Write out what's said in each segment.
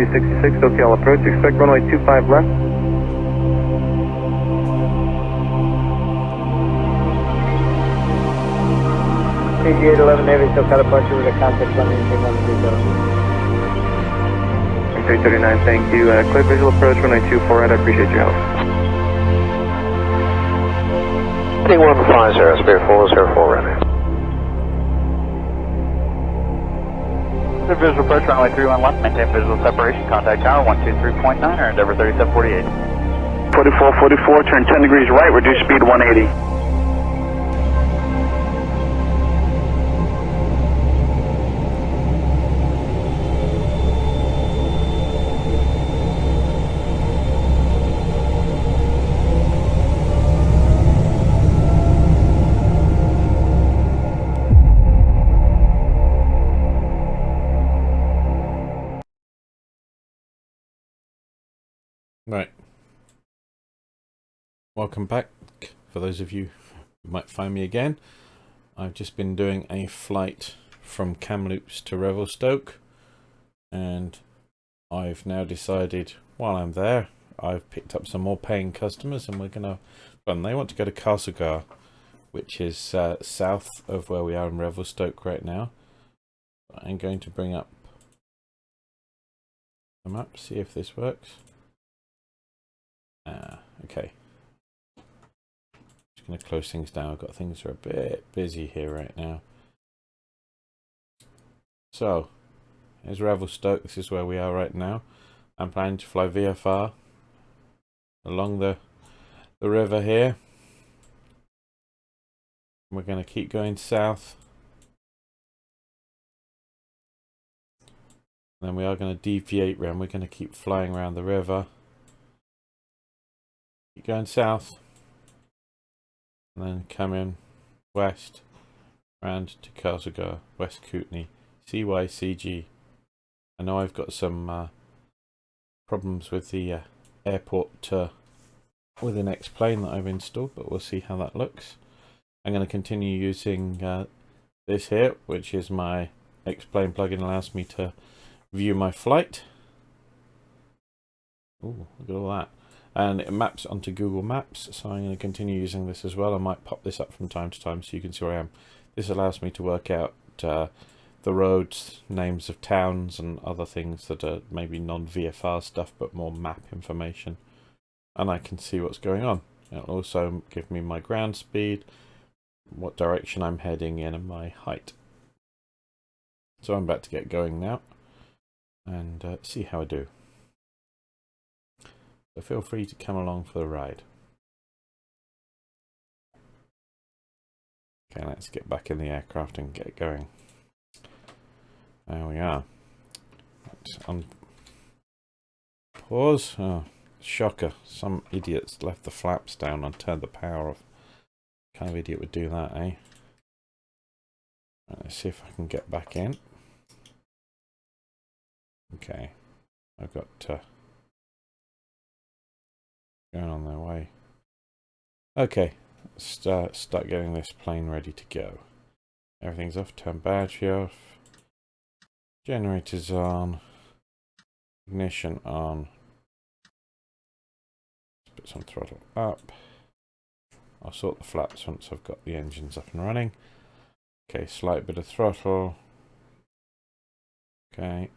266, okay, I'll approach. Expect runway 25 left. CG 811 Navy, still got a departure with a contact on anything 130. 339, thank you. Clear visual approach, runway 24 right, I appreciate your help. 3150, Spirit 404 ready. Clear visual approach, runway 31 left, maintain visual separation, contact tower 123.9 or Endeavour 3748. 4444, turn 10 degrees right, reduce speed 180. Right. Welcome back. For those of you who might find me again, I've just been doing a flight from Kamloops to Revelstoke, and I've now decided while I'm there, I've picked up some more paying customers, and we're gonna run. They want to go to Castlegar, which is south of where we are in Revelstoke right now. I'm going to bring up the map, see if this works. Okay. Just going to close things down. I've got things that are a bit busy here right now. So, here's Revelstoke. This is where we are right now. I'm planning to fly VFR along the river here. We're going to keep going south. Then we are going to deviate around. We're going to keep flying around the river. Keep going south. And then come in west. Round to Castlegar, West Kootenay, CYCG. I know I've got some problems with the airport with the next plane that I've installed, but we'll see how that looks. I'm going to continue using this here, which is my X-Plane plugin. Allows me to view my flight. Ooh, look at all that. And it maps onto Google Maps, so I'm going to continue using this as well. I might pop this up from time to time so you can see where I am. This allows me to work out the roads, names of towns and other things that are maybe non-VFR stuff but more map information. And I can see what's going on. It'll also give me my ground speed, what direction I'm heading in, and my height. So I'm about to get going now and see how I do. So feel free to come along for the ride. Okay, let's get back in the aircraft and get going. There we are. Let's pause. Oh, shocker. Some idiots left the flaps down and turned the power off. What kind of idiot would do that, eh? Right, let's see if I can get back in. Okay. I've got going on their way. Okay, let's start getting this plane ready to go. Everything's off, turn battery off, generators on, ignition on. Let's put some throttle up. I'll sort the flaps once I've got the engines up and running. Okay, slight bit of throttle. Okay,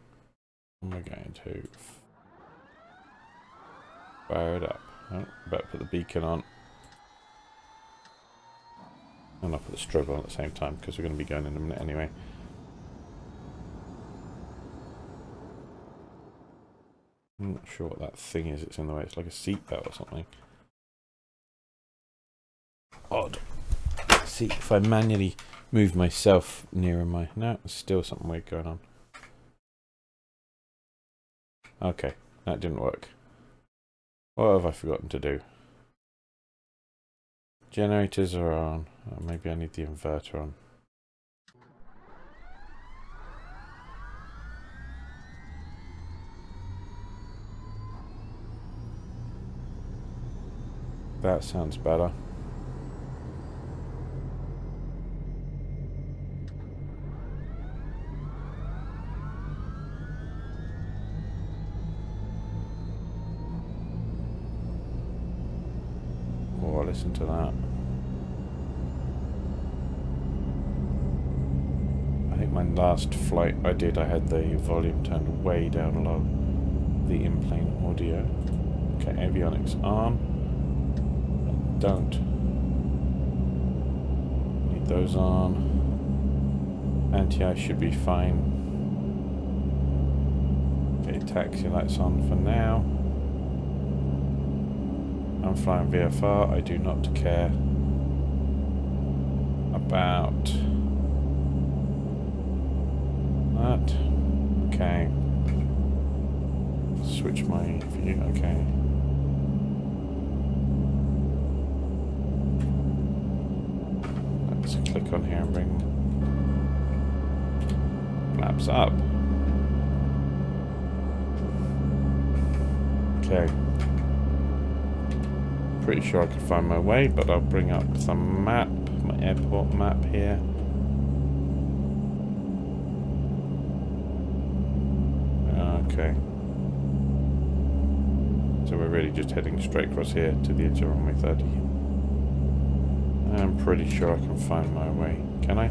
and we're going to fire it up. Oh, better put the beacon on. And I'll put the strobe on at the same time because we're going to be going in a minute anyway. I'm not sure what that thing is. It's in the way. It's like a seatbelt or something. Odd. Let's see if I manually move myself nearer my... No, there's still something weird going on. Okay, that didn't work. What have I forgotten to do? Generators are on. Oh, maybe I need the inverter on. That sounds better. listen to that. I think my last flight I did, I had the volume turned way down low. The in-plane audio. Okay, avionics on. I don't need those on. Anti-ice should be fine. Okay, taxi lights on for now. I'm flying VFR. I do not care about that. Okay. Switch my view. Okay. Let's click on here and bring flaps up. Okay. Pretty sure I can find my way, but I'll bring up some map, my airport map here. Okay. So we're really just heading straight across here to the edge of runway 30. I'm pretty sure I can find my way. Can I?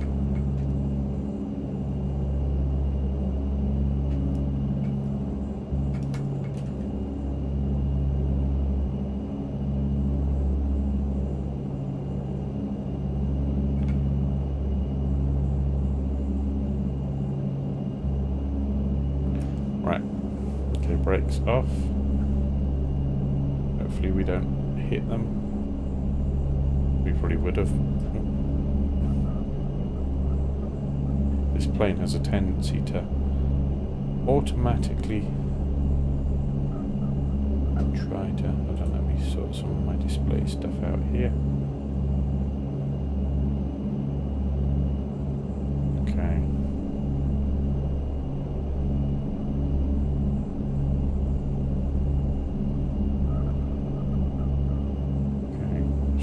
Right. Okay, brakes off. Hopefully we don't hit them. We probably would have. This plane has a tendency to automatically try to... I don't know, let me sort some of my display stuff out here. Okay.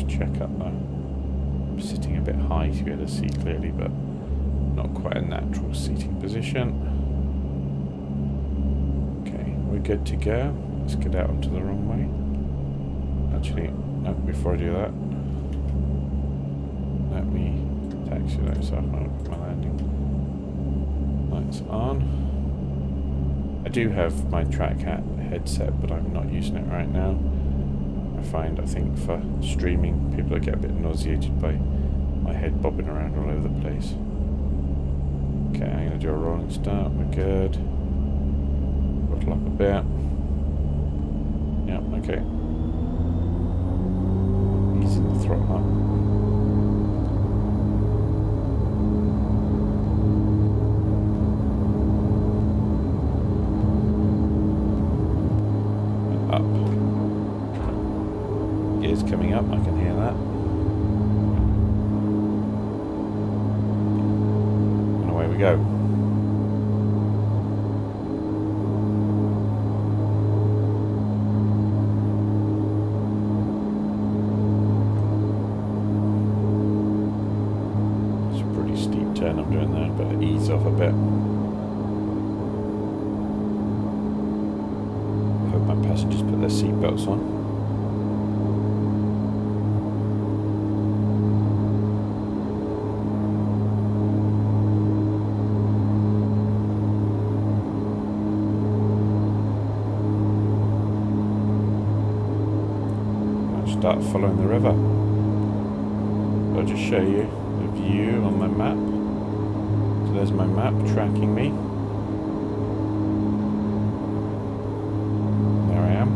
Check up though. I'm sitting a bit high to be able to see clearly, but not quite a natural seating position. Okay, we're good to go. Let's get out onto the runway. Actually, no, before I do that, let me taxi lights off my landing. Lights on. I do have my track headset, but I'm not using it right now. I think for streaming, people get a bit nauseated by my head bobbing around all over the place. Okay, I'm going to do a rolling start. We're good. Throttle up a bit. Yep, okay. Easing the throttle up. Coming up, I can hear that. And away we go. It's a pretty steep turn I'm doing there, but ease off a bit. I hope my passengers put their seatbelts on. Start following the river. I'll just show you the view on my map. So there's my map tracking me. There I am.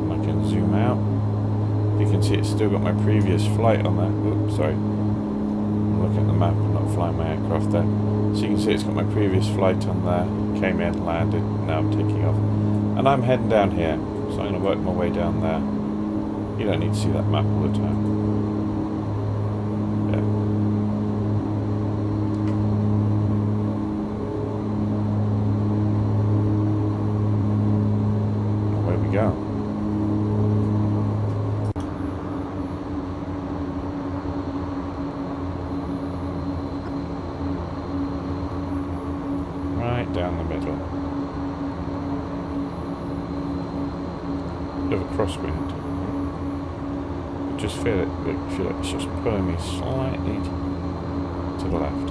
And I can zoom out. You can see it's still got my previous flight on there. Oops, sorry. I'm looking at the map and not flying my aircraft there. So you can see it's got my previous flight on there. Came in, landed, now I'm taking off. And I'm heading down here. So I'm going to work my way down there. You don't need to see that map all the time. Yeah. Away we go. Down the middle. crosswind. I just feel it. I feel like it's just pulling me slightly to the left.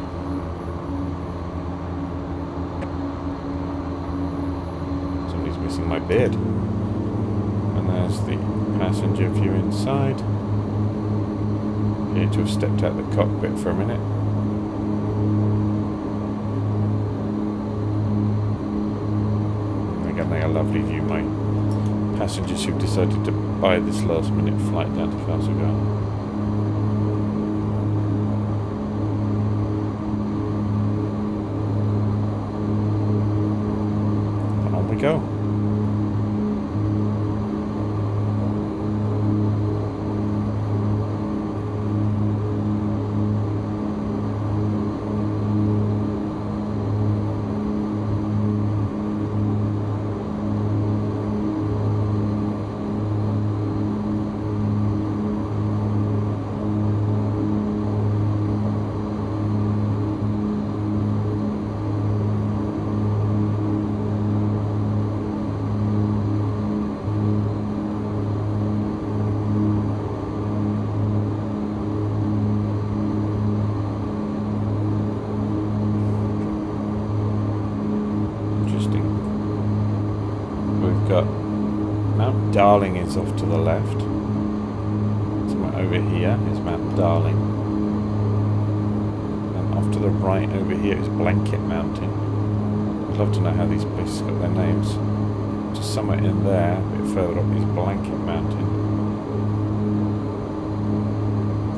Somebody's missing my beard. And there's the passenger view inside. Appear to have stepped out the cockpit for a minute. And again, a lovely view. My passengers who've decided to buy this last minute flight down to Castlegar. On we go. Mount Darling is off to the left. Somewhere over here is Mount Darling. And off to the right over here is Blanket Mountain. I'd love to know how these places got their names. Just somewhere in there, a bit further up, is Blanket Mountain.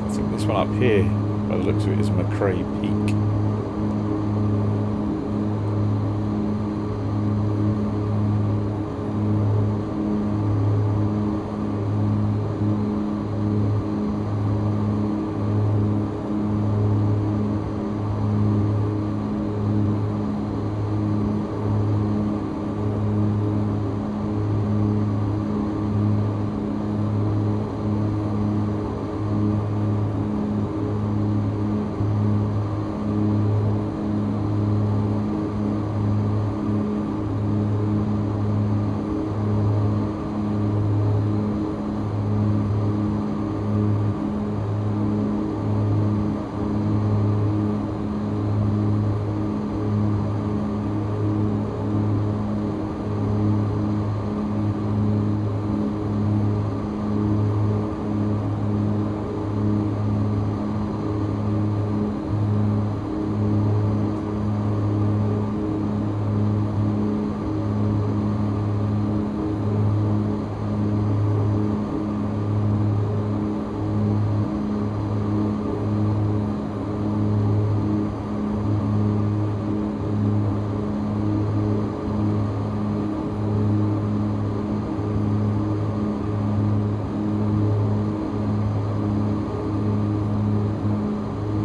I think this one up here, by the looks of it, is McCrae Peak.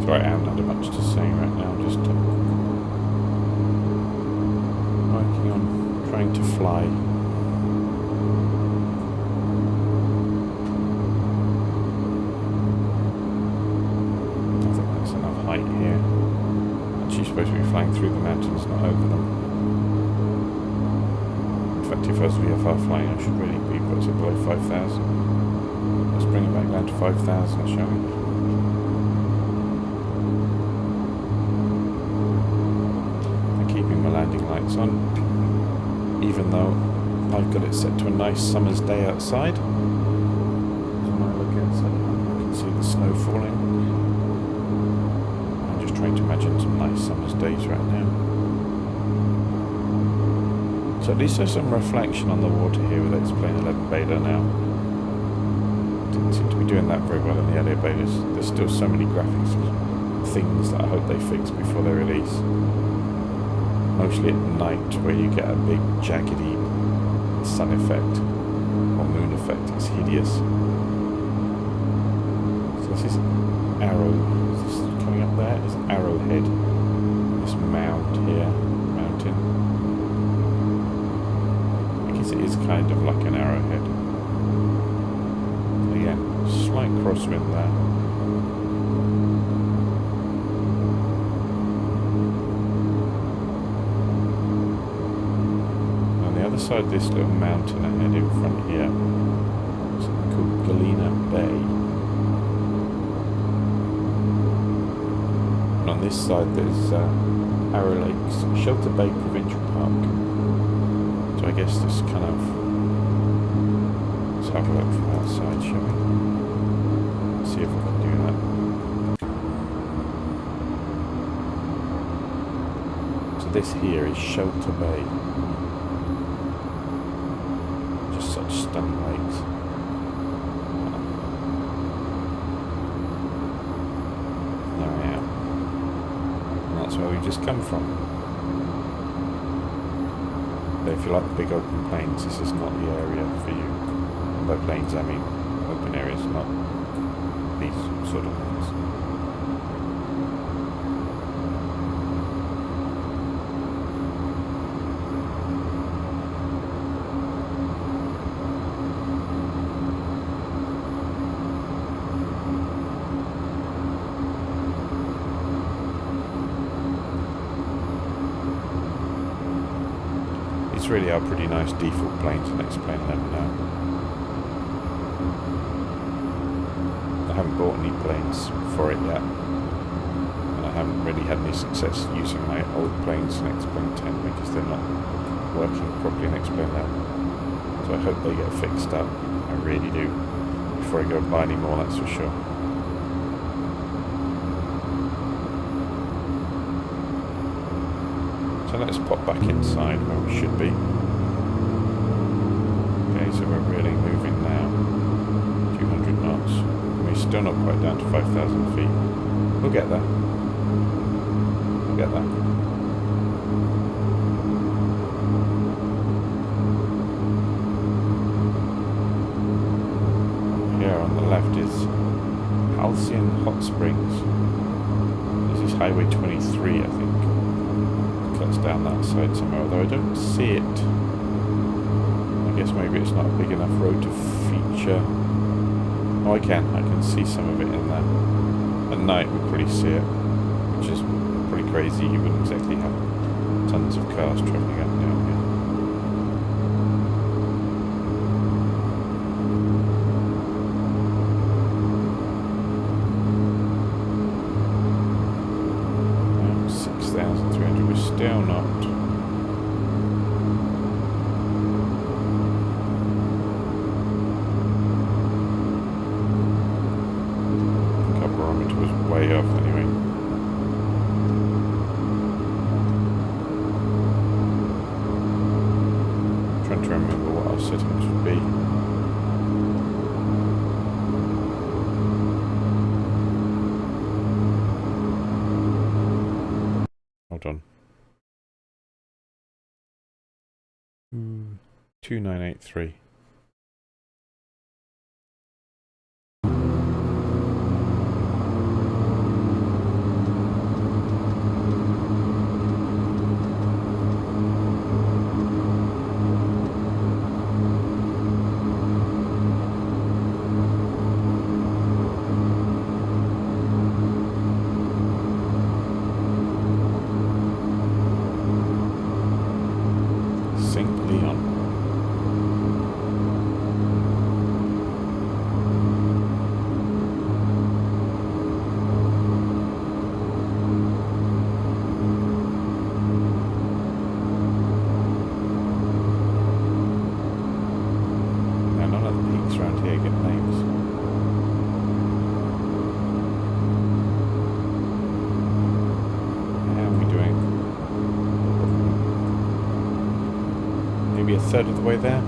Sorry, I haven't had much to say right now, just working on trying to fly. I think that's enough height here. Actually supposed to be flying through the mountains, not over them. In fact, if I was VFR flying, I should really be put it below 5,000. Let's bring it back down to 5,000, shall we? Landing lights on, even though I've got it set to a nice summer's day outside. So when I look outside, I can see the snow falling. I'm just trying to imagine some nice summer's days right now. So at least there's some reflection on the water here with X-Plane 11 beta now. Didn't seem to be doing that very well in the earlier betas. There's still so many graphics things that I hope they fix before they release. Mostly at night, where you get a big jaggedy sun effect or moon effect. It's hideous. So this is Arrow. Is this coming up there? Is Arrowhead. This mound here, mountain. I guess it is kind of like an arrowhead. Again, slight crosswind there. Beside this little mountain ahead in front here this side there's Arrow Lakes Shelter Bay Provincial Park. So I guess this kind of... Let's have a look from outside, shall we? See if we can do that. So this here is Shelter Bay. Just such stunning lakes. There we are. And that's where we've just come from. But if you like the big open plains, this is not the area for you. And by plains I mean open areas, not these sort of things. These really are pretty nice default planes and explain them now. I haven't bought any planes for it yet, and I haven't really had any success using my old planes in X-Plane 10 because they're not working properly in X-Plane 11. So I hope they get fixed up, I really do, before I go and buy any more, that's for sure. So let's pop back inside where we should be. Okay, so we're really moving now. 200 knots. We're still not quite down to 5,000 feet. We'll get there. We'll get there. Here on the left is Halcyon Hot Springs. This is Highway 23, I think. Cuts down that side somewhere, although I don't see it. I guess maybe it's not a big enough road to feature. Oh, I can see some of it in there. At night we'd probably see it, which is pretty crazy. You wouldn't exactly have tons of cars travelling up and down here. Still not. I think our barometer was way off anyway. I'm trying to remember what our settings would be. Hold on. 2983. Maybe a third of the way there.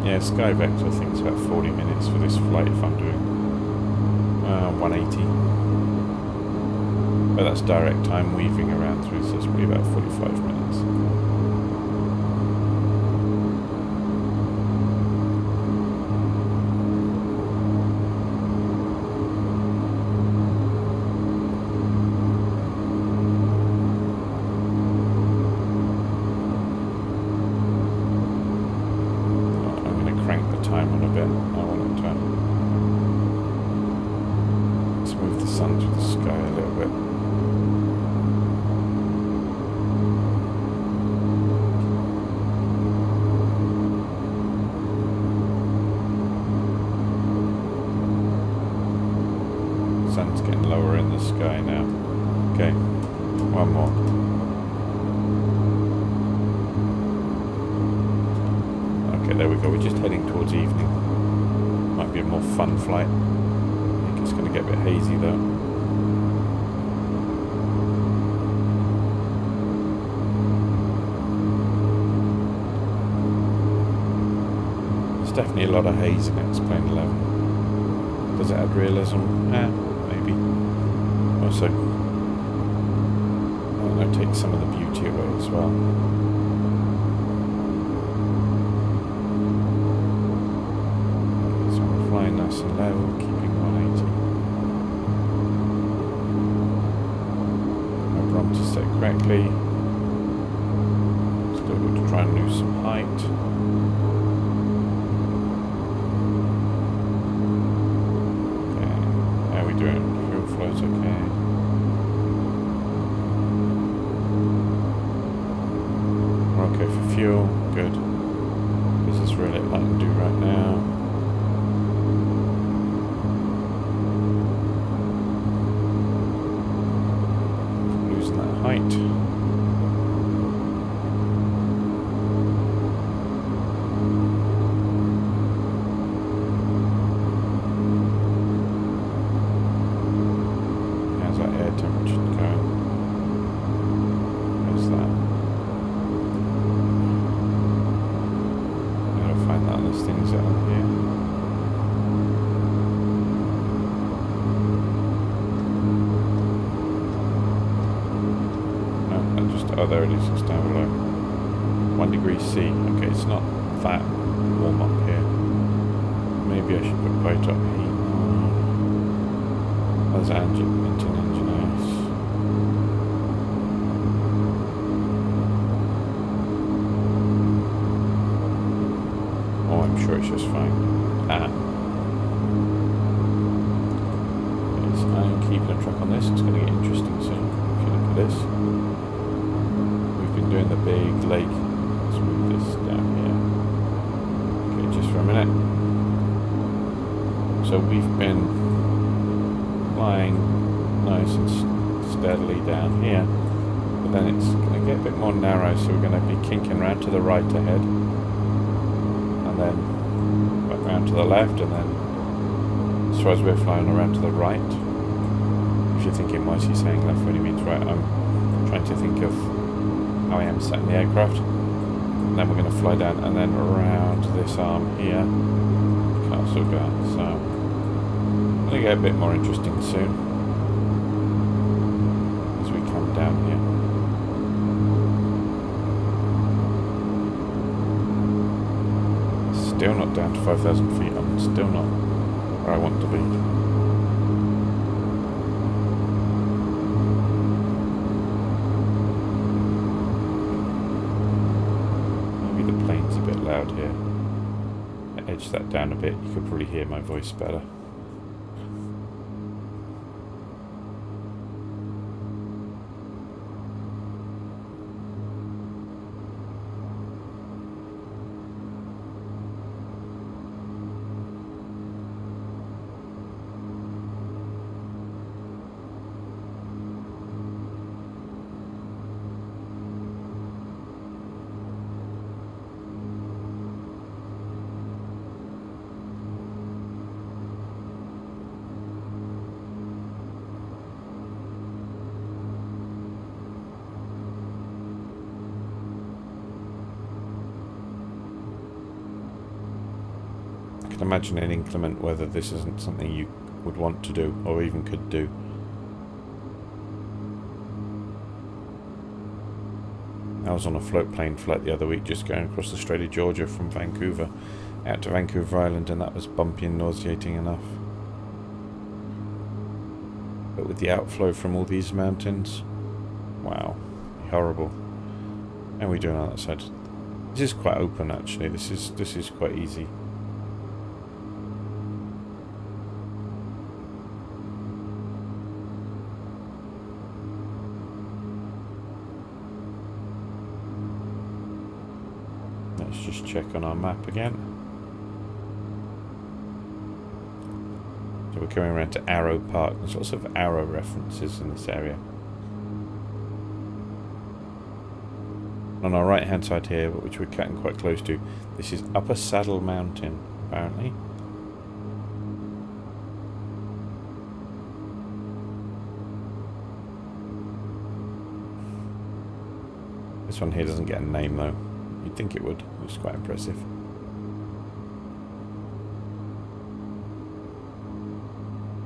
Yeah, Skyvector I think it's about 40 minutes for this flight if I'm doing 180. But that's direct time weaving around through, so it's probably about 45 minutes. I'm going to crank the time on a bit. I want it to move the sun through the sky a little bit. Sun's getting lower in the sky now. Okay, one more. Okay, there we go. We're just heading towards evening. Might be a more fun flight. I think it's going to get a bit hazy though. There's definitely a lot of haze in it. It's plane 11. Does it add realism? Yeah, maybe. Also, I don't know, take some of the beauty away as well. So we're flying nice and low, keeping 180. My barometer set correctly. Still got to try and lose some height. Doing fuel flow's okay. We're okay for fuel, good. This is really light and do right now. Losing that height. Oh, there it is, it's down below. 1 degree C. Okay, it's not that warm up here. Maybe I should put quite up heat. There's engine engineers. Oh, I'm sure it's just fine. Yes, I'm keeping a track on this. It's going to get interesting soon. If you look at this. Doing the big lake. Let's move this down here. Okay, just for a minute. So we've been flying nice and steadily down here, but then it's going to get a bit more narrow, so we're going to be kinking around to the right ahead, and then back around to the left, and then as far as we're flying around to the right. If you're thinking, why is he saying left when he means right? I'm trying to think of how I am setting the aircraft, and then we're going to fly down and then around this arm here, Castlegar. So it's going to get a bit more interesting soon as we come down here. Still not down to 5,000 feet. I'm still not where I want to be. Loud here. I edge that down a bit, you could probably hear my voice better. I can imagine in inclement weather this isn't something you would want to do or even could do. I was on a float plane flight the other week just going across the Strait of Georgia from Vancouver out to Vancouver Island, and that was bumpy and nauseating enough. But with the outflow from all these mountains, wow, horrible. How are we doing on that side? This is quite open actually, this is quite easy. check on our map again. So we're coming around to Arrow Park. There's lots of arrow references in this area. On our right hand side here, which we're cutting quite close to, this is Upper Saddle Mountain, apparently. This one here doesn't get a name though. You'd think it would. It's quite impressive.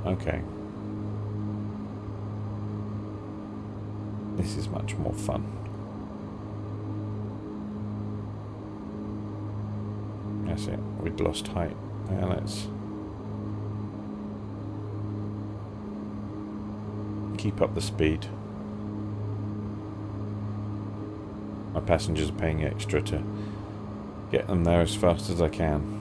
Okay. This is much more fun. That's it. We'd lost height. Yeah, let's keep up the speed. My passengers are paying extra to get them there as fast as I can.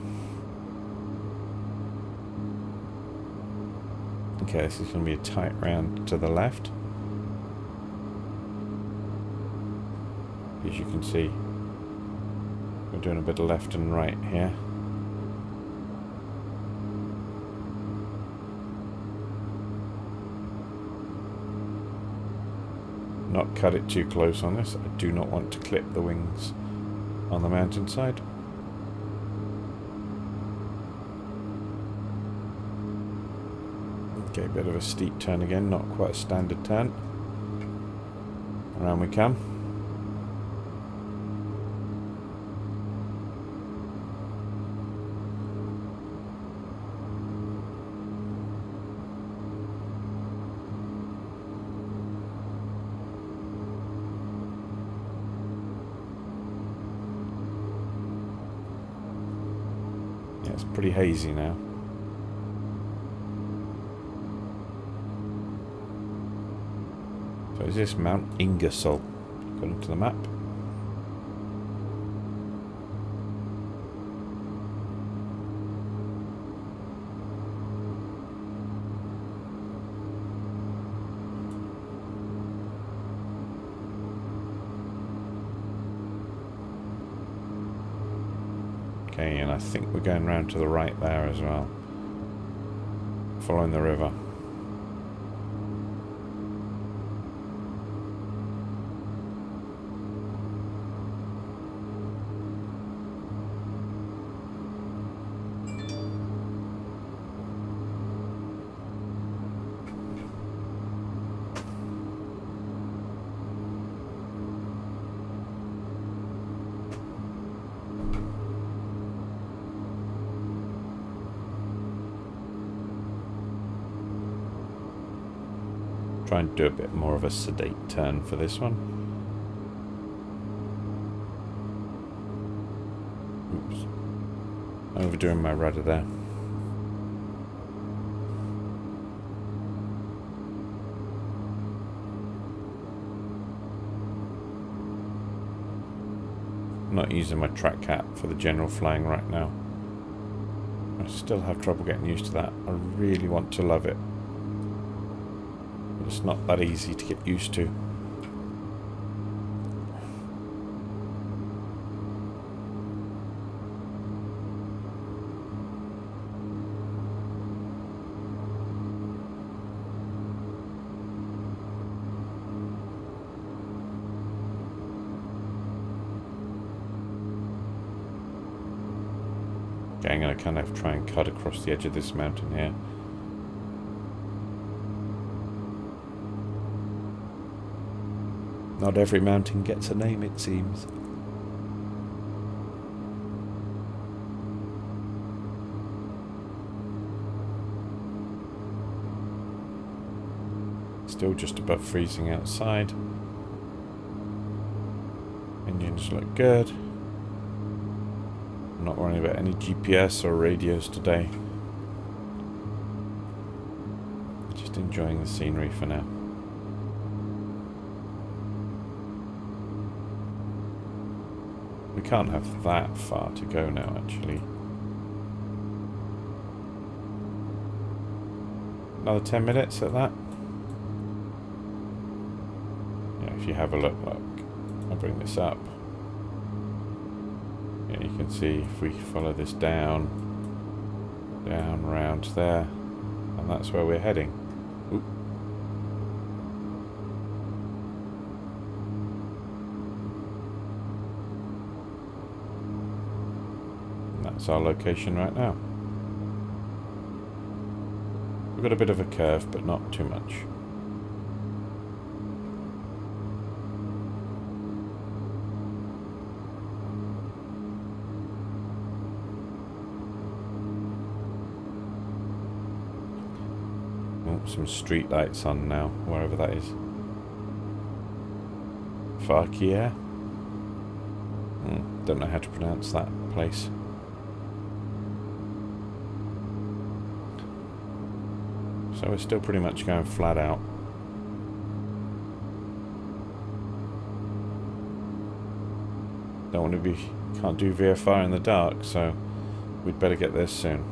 Okay, this is going to be a tight round to the left. As you can see, we're doing a bit of left and right here. Not cut it too close on this. I do not want to clip the wings on the mountainside. Okay, bit of a steep turn again, not quite a standard turn. Around we come. It's pretty hazy now. So is this Mount Ingersoll, according to the map? Okay, and I think we're going round to the right there as well, following the river. Try and do a bit more of a sedate turn for this one. Oops. Overdoing my rudder there. I'm not using my track cap for the general flying right now. I still have trouble getting used to that. I really want to love it. It's not that easy to get used to. Okay, I'm going to kind of try and cut across the edge of this mountain here. Not every mountain gets a name, it seems. Still just above freezing outside. Engines look good. I'm not worrying about any GPS or radios today. Just enjoying the scenery for now. We can't have that far to go now, actually. Another 10 minutes at that. Yeah, if you have a look, I'll bring this up. Yeah, you can see if we follow this down round there, and that's where we're heading. Oop. And that's our location right now. We've got a bit of a curve, but not too much. Some street lights on now, wherever that is. Fuck yeah. Don't know how to pronounce that place. So we're still pretty much going flat out. Don't want to be, can't do VFR in the dark, so we'd better get there soon.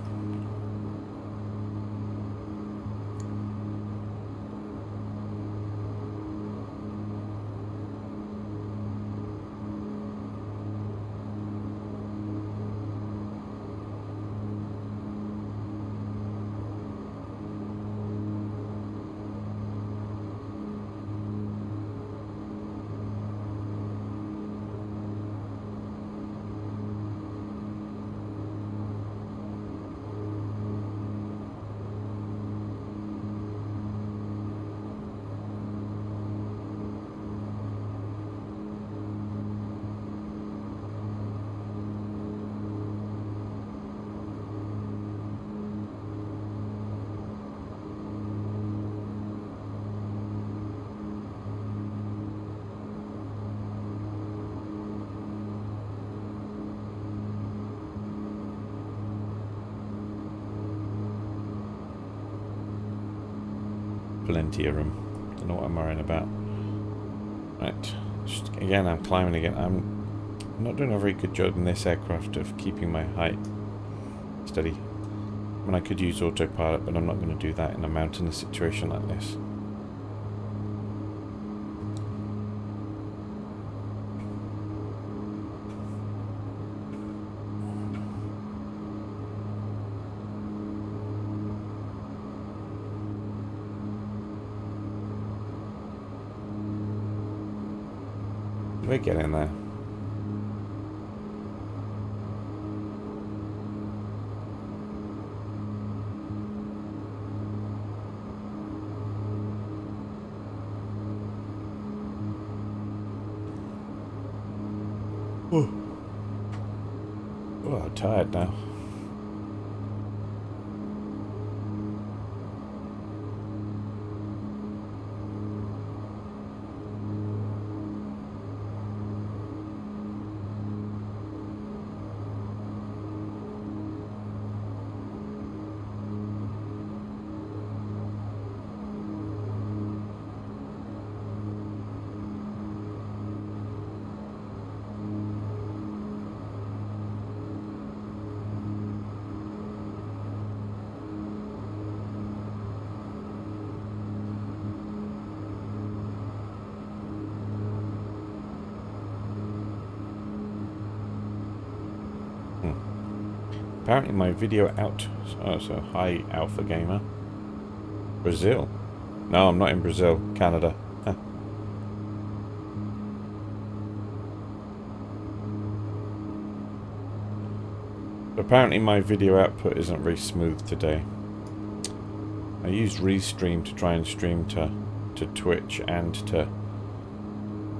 Plenty of room. Don't know what I'm worrying about. Right. Just, again, I'm climbing again. I'm not doing a very good job in this aircraft of keeping my height steady. I mean, I could use autopilot, but I'm not going to do that in a mountainous situation like this. We're getting there. Oh, I'm tired now. Apparently my video out, so hi Alpha Gamer. Brazil? No, I'm not in Brazil, Canada. Huh. Apparently my video output isn't very smooth today. I used Restream to try and stream to Twitch and to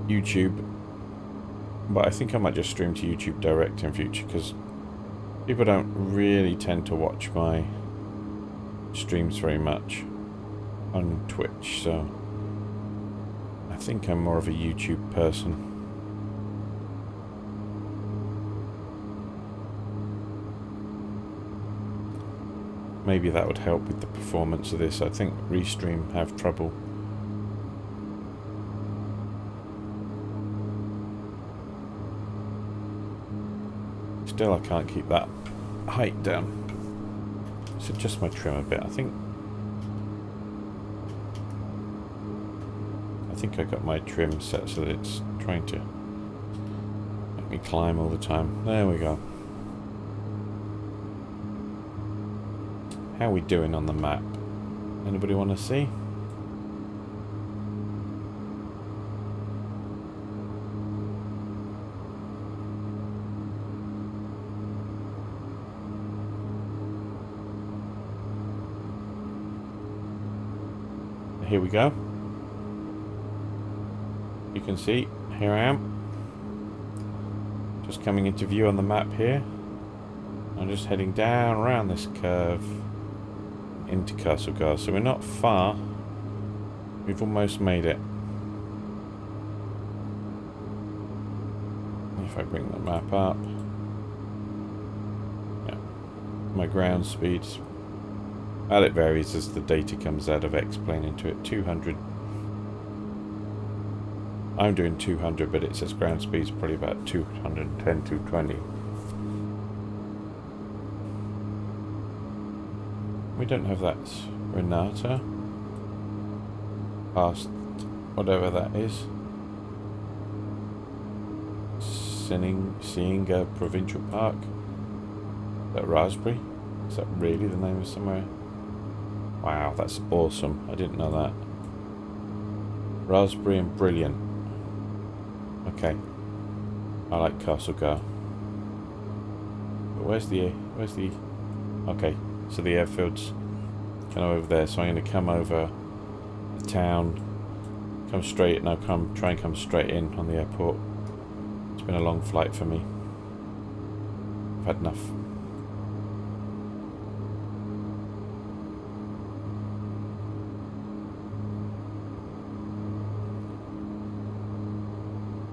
YouTube, but I think I might just stream to YouTube direct in future because people don't really tend to watch my streams very much on Twitch, so I think I'm more of a YouTube person. Maybe that would help with the performance of this. I think Restream have trouble. Still, I can't keep that height down. Let's adjust my trim a bit. I think I got my trim set so that it's trying to me climb all the time. There we go. How are we doing on the map? Anybody want to see? Here we go. You can see, here I am. Just coming into view on the map here. I'm just heading down around this curve into Castlegar. So we're not far. We've almost made it. If I bring the map up. Yeah. My ground speed's, well, it varies as the data comes out of X-Plane into it. 200. I'm doing 200, but it says ground speed's probably about 210, 220. We don't have that Renata. Past whatever that is. Seeing Provincial Park. Is that Raspberry? Is that really the name of somewhere? Wow, that's awesome. I didn't know that. Raspberry and Brilliant. Okay. I like Castlegar. But where's the... Okay, so the airfield's kind of over there, so I'm going to come over the town, come straight, no, try and come straight in on the airport. It's been a long flight for me. I've had enough.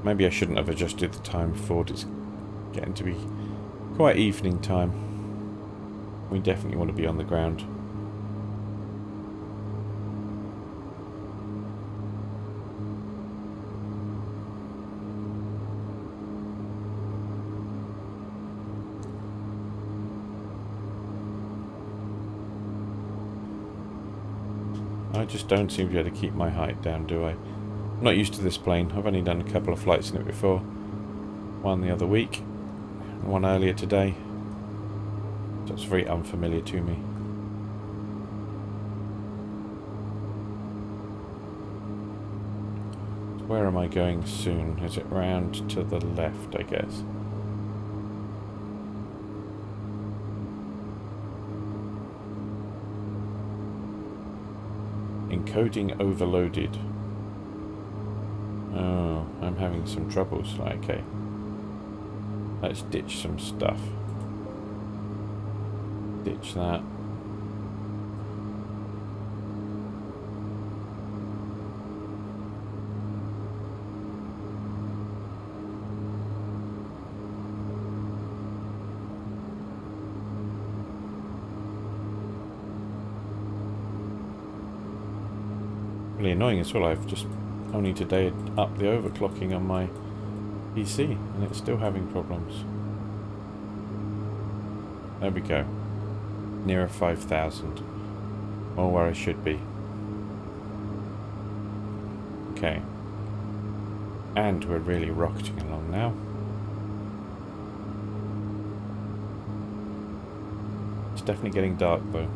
Maybe I shouldn't have adjusted the time forward. It's getting to be quite evening time. We definitely want to be on the ground. I just don't seem to be able to keep my height down, do I? I'm not used to this plane. I've only done a couple of flights in it before. One the other week, and one earlier today. So it's very unfamiliar to me. So where am I going soon? Is it round to the left, I guess? Encoding overloaded. Oh, I'm having some troubles. Okay. Let's ditch some stuff. Ditch that. Really annoying as well. I've just only today upped the overclocking on my PC and it's still having problems. There we go. Nearer 5,000. More where I should be. Okay. And we're really rocketing along now. It's definitely getting dark though.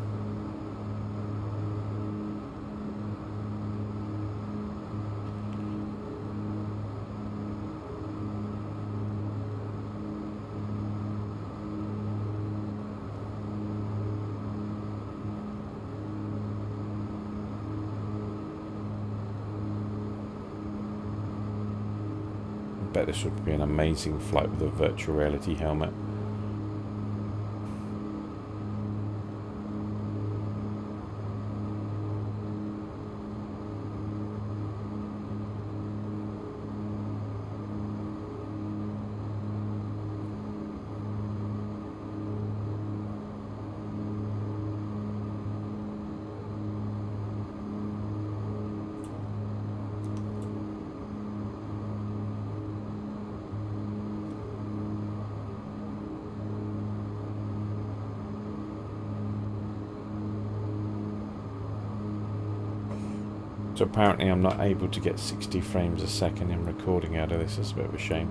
I bet this would be an amazing flight with a virtual reality helmet. So apparently I'm not able to get 60 frames a second in recording out of this. That's a bit of a shame.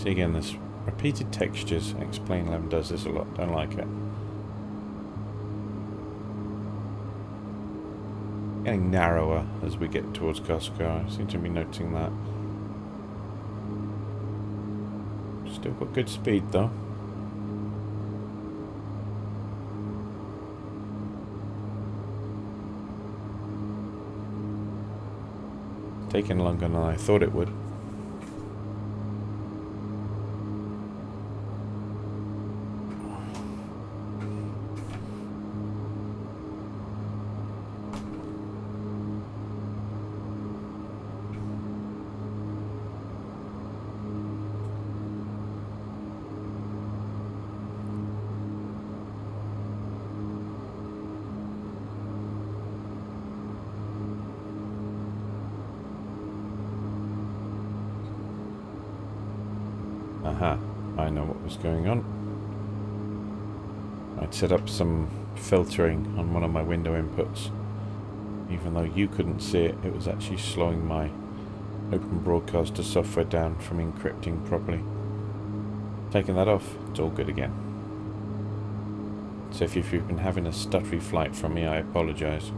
See again, this repeated textures. Explain 11 does this a lot. Don't like it. Getting narrower as we get towards Castlegar. I seem to be noticing that. Still got good speed though. Taking longer than I thought it would. Aha, I know what was going on. I'd set up some filtering on one of my window inputs. Even though you couldn't see it, it was actually slowing my Open Broadcaster software down from encrypting properly. Taking that off, it's all good again. So if you've been having a stuttery flight from me, I apologise.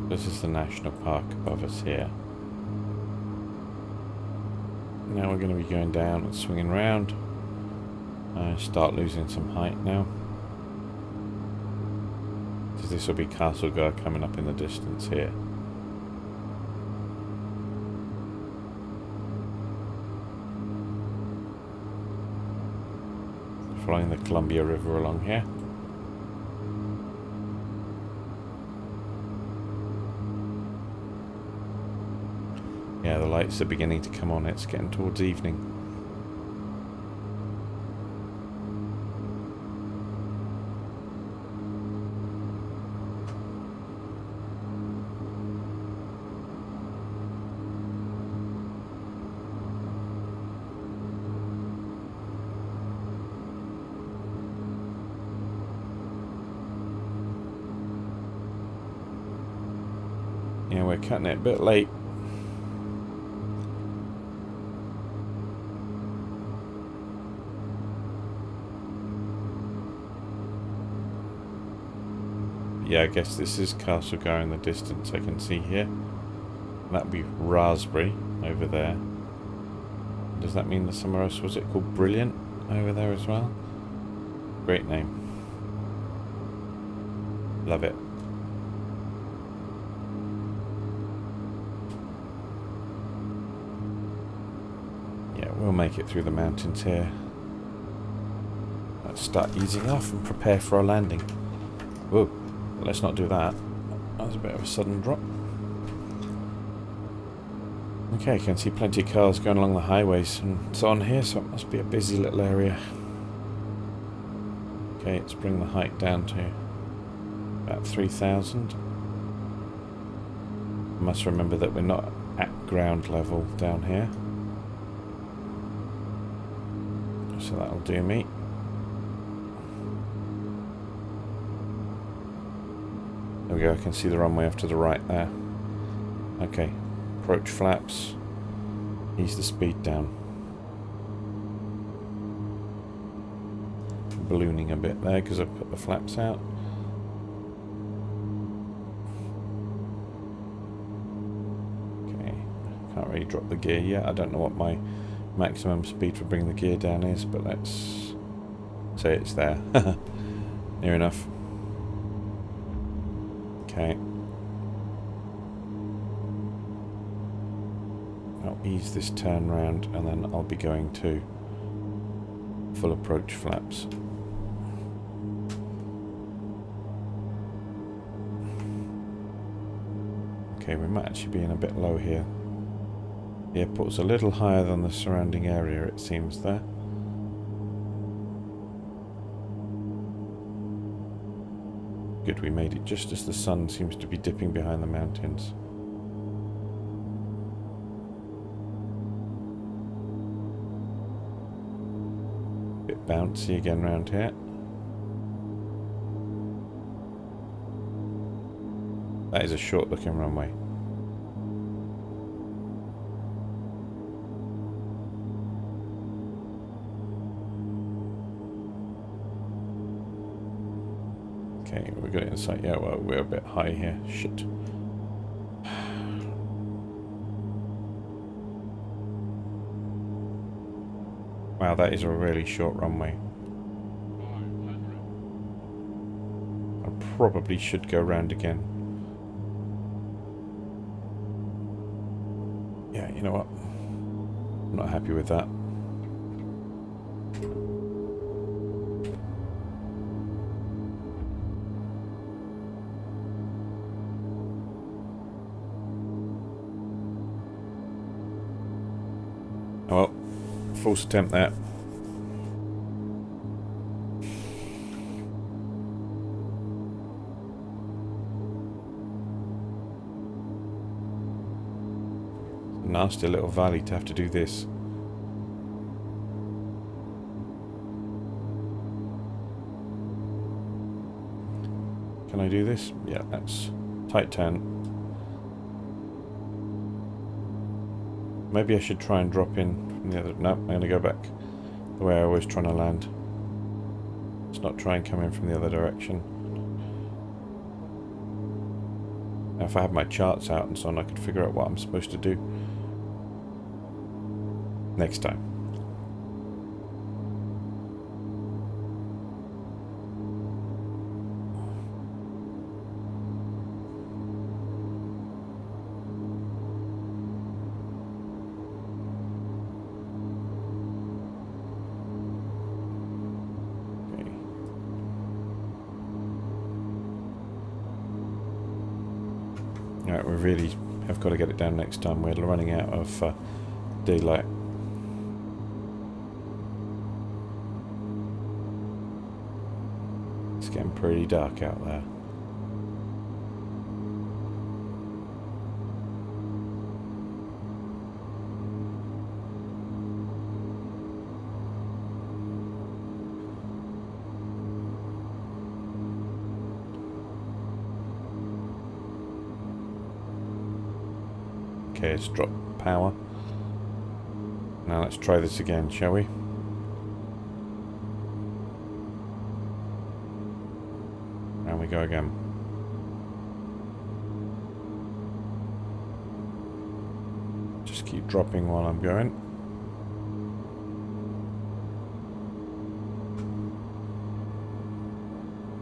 This is the national park above us here. Now we're going to be going down and swinging round. I start losing some height now. So this will be Castlegar coming up in the distance here. Following the Columbia River along here. Yeah, the lights are beginning to come on. It's getting towards evening. Yeah, we're cutting it a bit late. Yeah, I guess this is Castlegar in the distance I can see here. That'd be Raspberry over there. Does that mean there's somewhere else? Was it called Brilliant over there as well? Great name. Love it. Yeah, we'll make it through the mountains here. Let's start easing off and prepare for our landing. Whoa. Let's not do that. That was a bit of a sudden drop. Okay, I can see plenty of cars going along the highways and so on here, so it must be a busy little area. Okay, let's bring the height down to about 3,000. I must remember that we're not at ground level down here. So that'll do me. There we go, I can see the runway off to the right there. Okay, approach flaps. Ease the speed down. Ballooning a bit there because I put the flaps out. Okay, can't really drop the gear yet. I don't know what my maximum speed for bringing the gear down is, but let's say it's there. Near enough. Okay. I'll ease this turn round and then I'll be going to full approach flaps. Okay, we might actually be in a bit low here. The airport's a little higher than the surrounding area, it seems there. Good, we made it just as the sun seems to be dipping behind the mountains. Bit bouncy again round here. That is a short looking runway. Okay, we got it in sight. Yeah, well, we're a bit high here. Shit. Wow, that is a really short runway. I probably should go round again. Yeah, you know what? I'm not happy with that. Oh well, false attempt there. Nasty little valley to have to do this. Can I do this? Yeah, that's tight turn. Maybe I should try and drop in from the other... No, I'm going to go back the way I was trying to land. Let's not try and come in from the other direction. Now, if I had my charts out and so on, I could figure out what I'm supposed to do next time. Right, we really have got to get it down next time. We're running out of daylight. It's getting pretty dark out there. Okay, it's dropped power. Now let's try this again, shall we? And we go again. Just keep dropping while I'm going.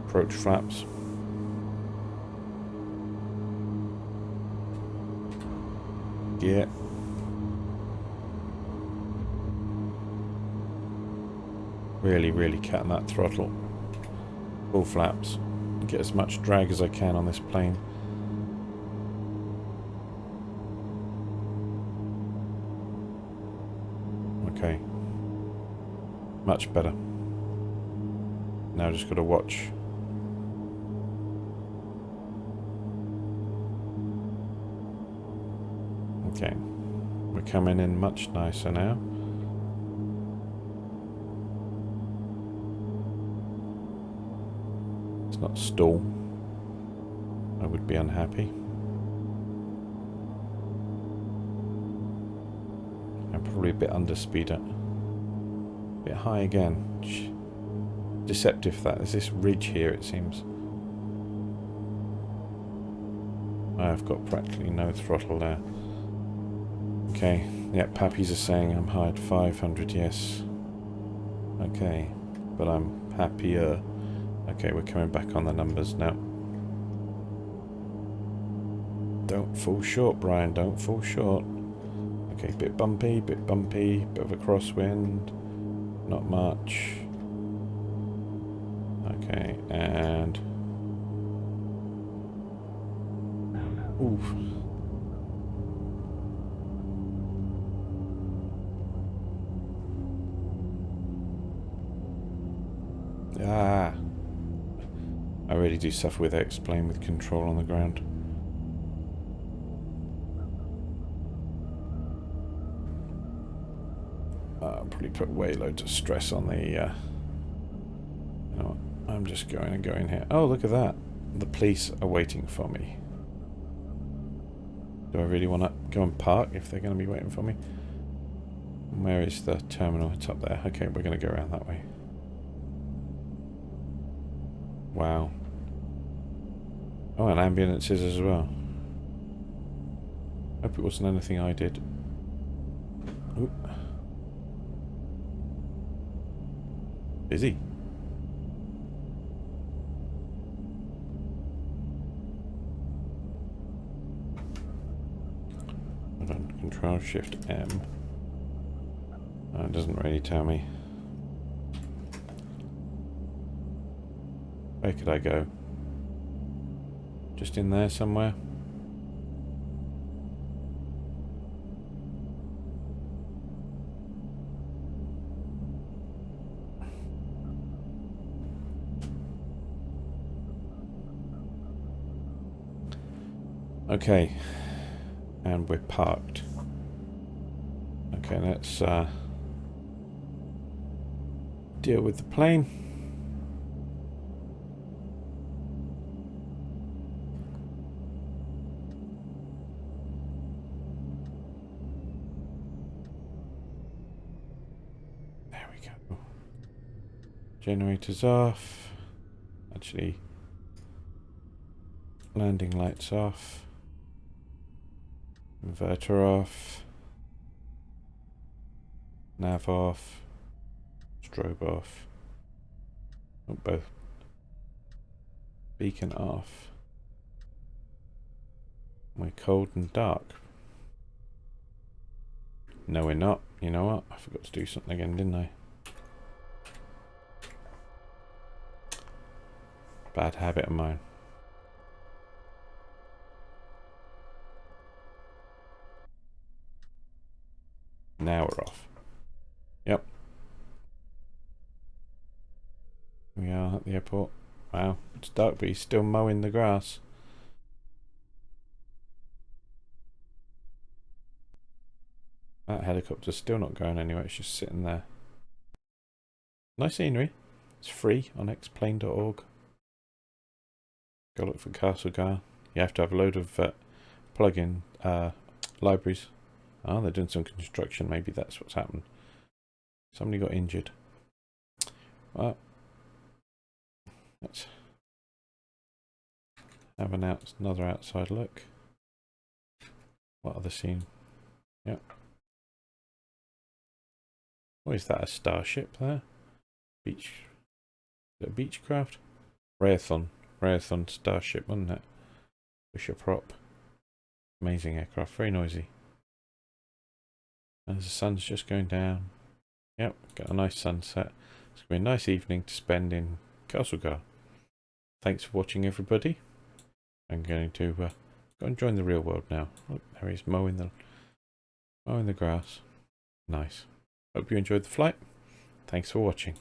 Approach flaps. Gear. Really cutting that throttle. Full flaps. Get as much drag as I can on this plane. Okay. Much better. Now just got to watch. Okay, we're coming in much nicer now. It's not stall. I would be unhappy. I'm probably a bit under speeder. A bit high again. Deceptive that. There's this ridge here, it seems. I've got practically no throttle there. Okay, yeah, Pappies are saying I'm high at 500, yes. Okay, but I'm happier. Okay, we're coming back on the numbers now. Don't fall short, Brian, don't fall short. Okay, bit bumpy, bit of a crosswind. Not much. Okay, and... Oof. Ah, I really do suffer with X-plane with control on the ground. I'll probably put way loads of stress on the, you know what, I'm just going here. Oh, look at that. The police are waiting for me. Do I really want to go and park if they're going to be waiting for me? Where is the terminal? It's up there. Okay, we're going to go around that way. Wow. Oh, and ambulances as well. Hope it wasn't anything I did. Oop. Busy. Hold on. Control Shift M. Oh, it doesn't really tell me. Where could I go? Just in there somewhere? Okay. And we're parked. Okay, let's deal with the plane. There we go. Generators off. Actually, landing lights off. Inverter off. Nav off. Strobe off. Oh, both. Beacon off. We're cold and dark. No, we're not. You know what? I forgot to do something again, didn't I? Bad habit of mine. Now we're off. Yep. We are at the airport. Wow, it's dark, but he's still mowing the grass. That helicopter's still not going anywhere, it's just sitting there. Nice scenery. It's free on xplane.org. Go look for Castlegar. You have to have a load of plug-in libraries. Oh, they're doing some construction. Maybe that's what's happened. Somebody got injured. Well, let's have another outside look. What other scene? Yep. Oh, is that a starship there? Beach. Is it a Beechcraft? Rarethon starship, wasn't it? Fisher prop. Amazing aircraft. Very noisy. And the sun's just going down. Yep, got a nice sunset. It's going to be a nice evening to spend in Castlegar. Thanks for watching, everybody. I'm going to go and join the real world now. Look, there he's mowing the grass. Nice. Hope you enjoyed the flight. Thanks for watching.